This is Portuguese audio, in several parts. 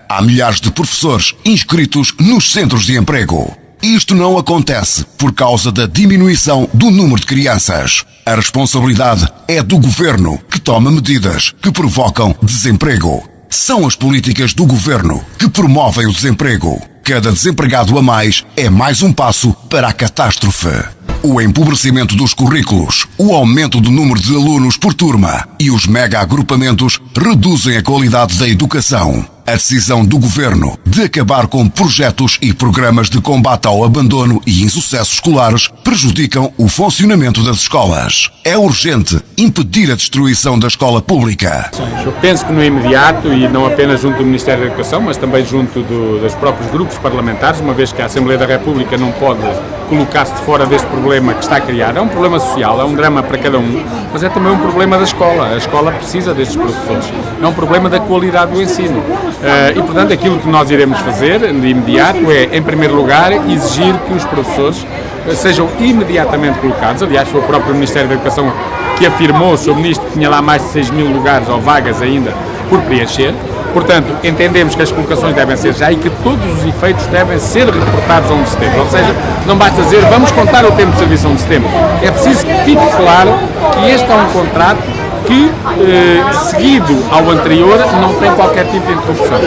há milhares de professores inscritos nos centros de emprego. Isto não acontece por causa da diminuição do número de crianças. A responsabilidade é do governo, que toma medidas que provocam desemprego. São as políticas do governo que promovem o desemprego. Cada desempregado a mais é mais um passo para a catástrofe. O empobrecimento dos currículos, o aumento do número de alunos por turma e os mega-agrupamentos reduzem a qualidade da educação. A decisão do governo de acabar com projetos e programas de combate ao abandono e insucesso escolares prejudicam o funcionamento das escolas. É urgente impedir a destruição da escola pública. Eu penso que no imediato, e não apenas junto do Ministério da Educação, mas também junto dos próprios grupos parlamentares, uma vez que a Assembleia da República não pode colocar-se de fora deste problema que está a criar. É um problema social, é um drama para cada um, mas é também um problema da escola. A escola precisa destes professores. É um problema da qualidade do ensino. E, portanto, aquilo que nós iremos fazer de imediato é, em primeiro lugar, exigir que os professores sejam imediatamente colocados. Aliás, foi o próprio Ministério da Educação que afirmou, o Sr. Ministro, que tinha lá mais de 6 mil lugares ou vagas ainda por preencher. Portanto, entendemos que as colocações devem ser já e que todos os efeitos devem ser reportados a 1 de setembro. Ou seja, não basta dizer vamos contar o tempo de serviço a 1 de setembro. É preciso que fique claro que este é um contrato que, seguido ao anterior, não tem qualquer tipo de interrupção.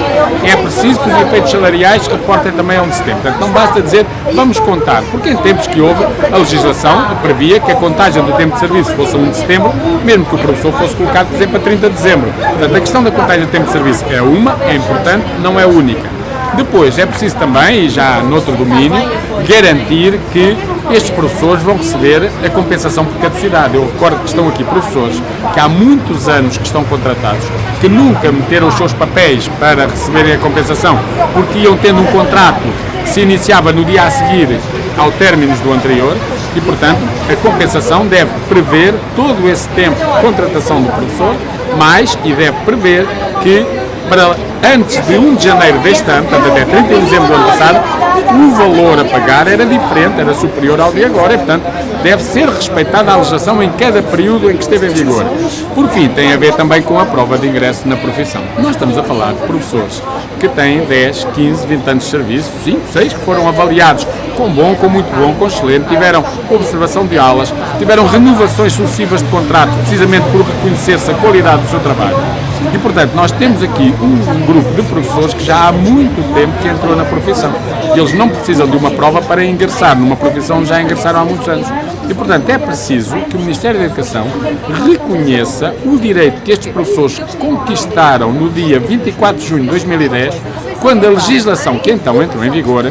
É preciso que os efeitos salariais reportem também a 1 de setembro. Portanto, não basta dizer vamos contar, porque em tempos que houve, a legislação previa que a contagem do tempo de serviço fosse a 1 de setembro, mesmo que o professor fosse colocado, por exemplo, a 30 de dezembro. Portanto, a questão da contagem do tempo de serviço é importante, não é única. Depois, é preciso também, e já noutro domínio, garantir que estes professores vão receber a compensação por caducidade. Eu recordo que estão aqui professores que há muitos anos que estão contratados, que nunca meteram os seus papéis para receberem a compensação, porque iam tendo um contrato que se iniciava no dia a seguir ao término do anterior e, portanto, a compensação deve prever todo esse tempo de contratação do professor, e deve prever que para antes de 1 de janeiro deste ano, portanto até 31 de dezembro do ano passado, o valor a pagar era diferente, era superior ao de agora e, portanto, deve ser respeitada a legislação em cada período em que esteve em vigor. Por fim, tem a ver também com a prova de ingresso na profissão. Nós estamos a falar de professores que têm 10, 15, 20 anos de serviço, 5, 6, que foram avaliados com bom, com muito bom, com excelente, tiveram observação de aulas, tiveram renovações sucessivas de contratos, precisamente por reconhecer-se a qualidade do seu trabalho. E, portanto, nós temos aqui um grupo de professores que já há muito tempo que entrou na profissão. E eles não precisam de uma prova para ingressar numa profissão onde já ingressaram há muitos anos. E, portanto, é preciso que o Ministério da Educação reconheça o direito que estes professores conquistaram no dia 24 de junho de 2010, quando a legislação que então entrou em vigor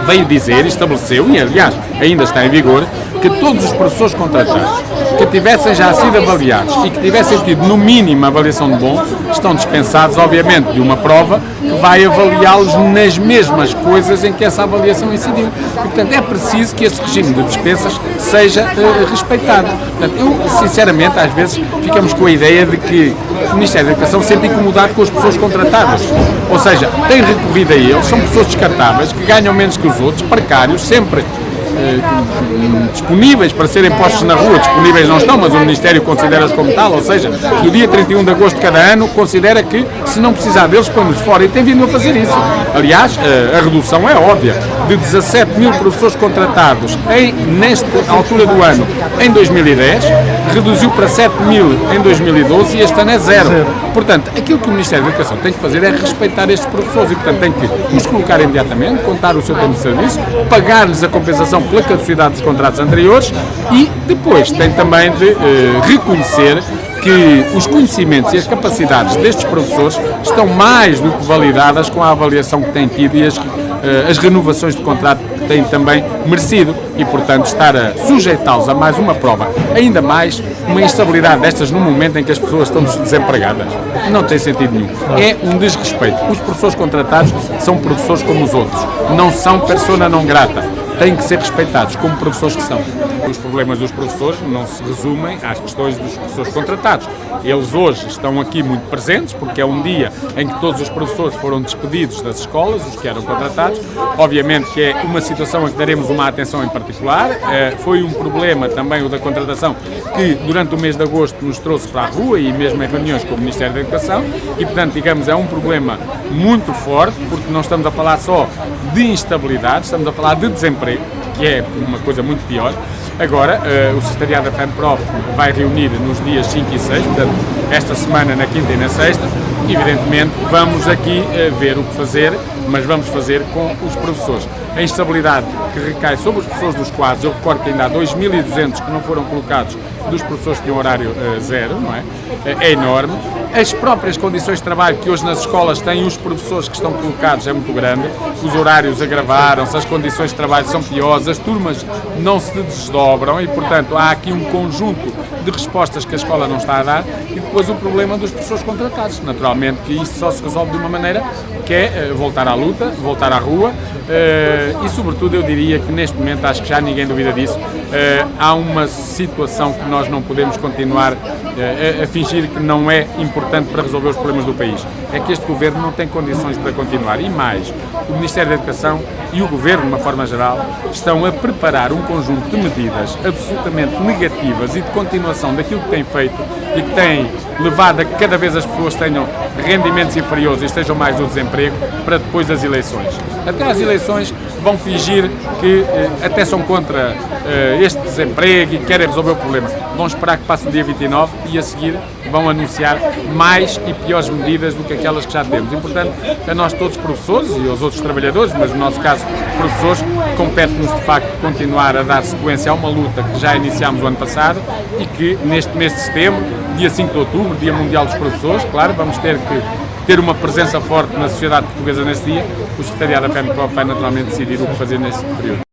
veio dizer, estabeleceu, e aliás ainda está em vigor, que todos os professores contratados que tivessem já sido avaliados e que tivessem tido no mínimo a avaliação de bom, estão dispensados, obviamente, de uma prova que vai avaliá-los nas mesmas coisas em que essa avaliação incidiu. E, portanto, é preciso que esse regime de dispensas seja respeitado. Portanto, eu, sinceramente, às vezes ficamos com a ideia de que o Ministério da Educação se sente incomodado com as pessoas contratadas. Ou seja, tem recorrido a eles, são pessoas descartáveis, que ganham menos que os outros, precários, sempre disponíveis para serem postos na rua. Disponíveis não estão, mas o Ministério considera-os como tal, ou seja, no dia 31 de agosto de cada ano considera que, se não precisar deles, põe-nos fora, e tem vindo a fazer isso. Aliás, a redução é óbvia. De 17 mil professores contratados nesta altura do ano, em 2010, reduziu para 7 mil em 2012 e este ano é 0. Portanto, aquilo que o Ministério da Educação tem que fazer é respeitar estes professores e, portanto, tem que os colocar imediatamente, contar o seu tempo de serviço, pagar-lhes a compensação pela caducidade dos contratos anteriores e depois tem também de reconhecer que os conhecimentos e as capacidades destes professores estão mais do que validadas com a avaliação que têm tido e as renovações de contrato que têm também merecido e, portanto, estar a sujeitá-los a mais uma prova, ainda mais uma instabilidade destas num momento em que as pessoas estão desempregadas. Não tem sentido nenhum. É um desrespeito. Os professores contratados são professores como os outros. Não são persona não grata. Têm que ser respeitados como professores que são. Os problemas dos professores não se resumem às questões dos professores contratados. Eles hoje estão aqui muito presentes, porque é um dia em que todos os professores foram despedidos das escolas, os que eram contratados. Obviamente que é uma situação a que daremos uma atenção em particular. Foi um problema também o da contratação, que durante o mês de agosto nos trouxe para a rua e mesmo em reuniões com o Ministério da Educação, e portanto, digamos, é um problema muito forte, porque não estamos a falar só de instabilidade, estamos a falar de desemprego, que é uma coisa muito pior. Agora, o Secretariado da FEMPROF vai reunir nos dias 5 e 6, portanto, esta semana, na quinta e na sexta, e evidentemente vamos aqui ver o que fazer, mas vamos fazer com os professores. A instabilidade que recai sobre os professores dos quadros, eu recordo que ainda há 2.200 que não foram colocados dos professores que tinham horário zero, não é? É enorme. As próprias condições de trabalho que hoje nas escolas têm os professores que estão colocados é muito grande. Os horários agravaram-se, as condições de trabalho são piores, as turmas não se desdobram e, portanto, há aqui um conjunto de respostas que a escola não está a dar e depois o problema dos professores contratados. Naturalmente que isso só se resolve de uma maneira que é voltar à luta, voltar à rua e, sobretudo, eu diria que neste momento, acho que já ninguém duvida disso, há uma situação que nós não podemos continuar a fingir que não é importante para resolver os problemas do país. É que este Governo não tem condições para continuar. E mais, o Ministério da Educação e o Governo, de uma forma geral, estão a preparar um conjunto de medidas absolutamente negativas e de continuação daquilo que têm feito e que têm levado a que cada vez as pessoas tenham rendimentos inferiores e estejam mais no desemprego para depois das eleições. Até às eleições vão fingir que até são contra este desemprego e querem resolver o problema. Vão esperar que passe o dia 29 e a seguir vão anunciar mais e piores medidas do que aquelas que já temos. E, portanto, a nós todos professores e aos outros trabalhadores, mas no nosso caso professores, compete-nos de facto continuar a dar sequência a uma luta que já iniciámos o ano passado e que neste mês de setembro, dia 5 de outubro, Dia Mundial dos Professores, claro, vamos ter que ter uma presença forte na sociedade portuguesa nesse dia. O Secretariado da FEMPROF vai naturalmente decidir o que fazer nesse período.